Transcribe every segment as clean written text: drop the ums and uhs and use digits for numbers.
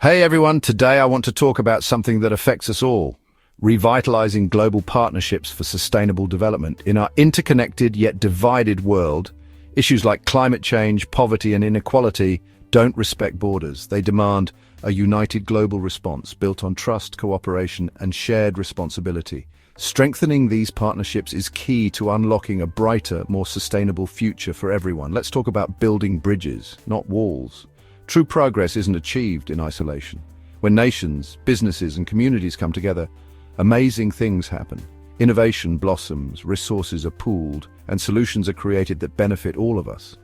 Hey everyone, today I want to talk about something that affects us all, revitalizing global partnerships for sustainable development. In our interconnected yet divided world, issues like climate change, poverty and inequality don't respect borders. They demand a united global response built on trust, cooperation and shared responsibility. Strengthening these partnerships is key to unlocking a brighter, more sustainable future for everyone. Let's talk about building bridges, not walls. True progress isn't achieved in isolation. When nations, businesses and communities come together, amazing things happen. Innovation blossoms, resources are pooled, and solutions are created that benefit all of us.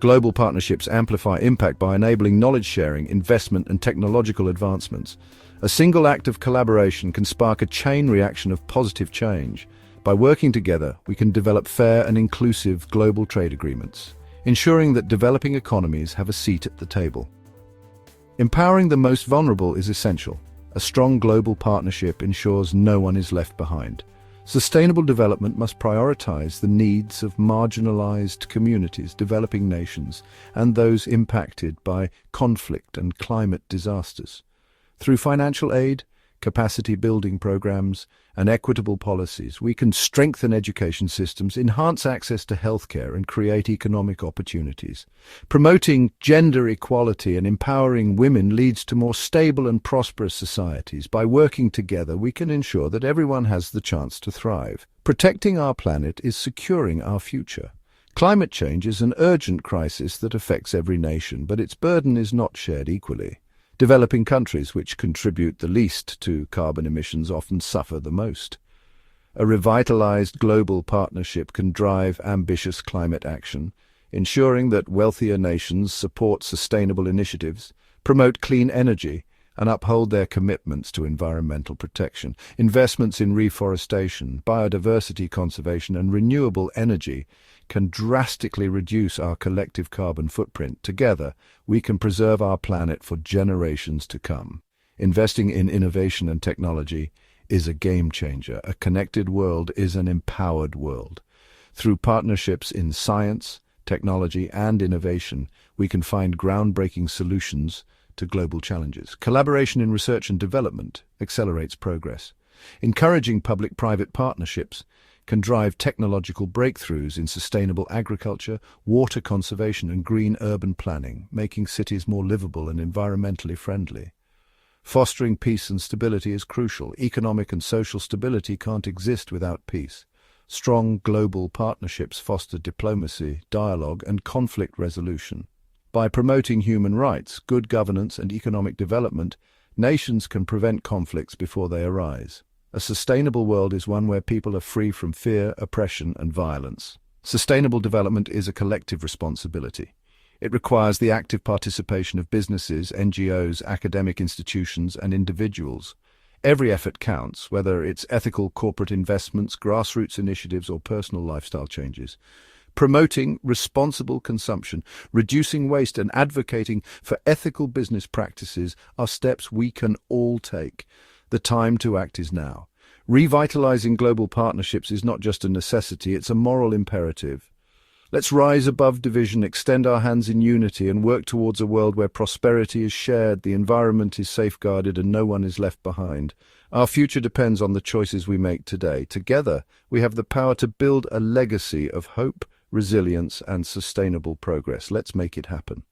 Global partnerships amplify impact by enabling knowledge sharing, investment and technological advancements. A single act of collaboration can spark a chain reaction of positive change. By working together, we can develop fair and inclusive global trade agreements, ensuring that developing economies have a seat at the table. Empowering the most vulnerable is essential. A strong global partnership ensures no one is left behind. Sustainable development must prioritize the needs of marginalized communities, developing nations, and those impacted by conflict and climate disasters. Through financial aid, capacity building programs, and equitable policies, we can strengthen education systems, enhance access to healthcare, and create economic opportunities. Promoting gender equality and empowering women leads to more stable and prosperous societies. By working together, we can ensure that everyone has the chance to thrive. Protecting our planet is securing our future. Climate change is an urgent crisis that affects every nation, but its burden is not shared equally. Developing countries, which contribute the least to carbon emissions, often suffer the most. A revitalized global partnership can drive ambitious climate action, ensuring that wealthier nations support sustainable initiatives, promote clean energy, and uphold their commitments to environmental protection. Investments in reforestation, biodiversity conservation, and renewable energy can drastically reduce our collective carbon footprint. Together, we can preserve our planet for generations to come. Investing in innovation and technology is a game changer. A connected world is an empowered world. Through partnerships in science, technology, and innovation, we can find groundbreaking solutions to global challenges. Collaboration in research and development accelerates progress. Encouraging public-private partnerships can drive technological breakthroughs in sustainable agriculture, water conservation, and green urban planning, making cities more livable and environmentally friendly. Fostering peace and stability is crucial. Economic and social stability can't exist without peace. Strong global partnerships foster diplomacy, dialogue, and conflict resolution. By promoting human rights, good governance, and economic development, nations can prevent conflicts before they arise. A sustainable world is one where people are free from fear, oppression, and violence. Sustainable development is a collective responsibility. It requires the active participation of businesses, NGOs, academic institutions, and individuals. Every effort counts, whether it's ethical corporate investments, grassroots initiatives, or personal lifestyle changes. Promoting responsible consumption, reducing waste, and advocating for ethical business practices are steps we can all take. The time to act is now. Revitalizing global partnerships is not just a necessity, it's a moral imperative. Let's rise above division, extend our hands in unity, and work towards a world where prosperity is shared, the environment is safeguarded, and no one is left behind. Our future depends on the choices we make today. Together, we have the power to build a legacy of hope, resilience, and sustainable progress. Let's make it happen.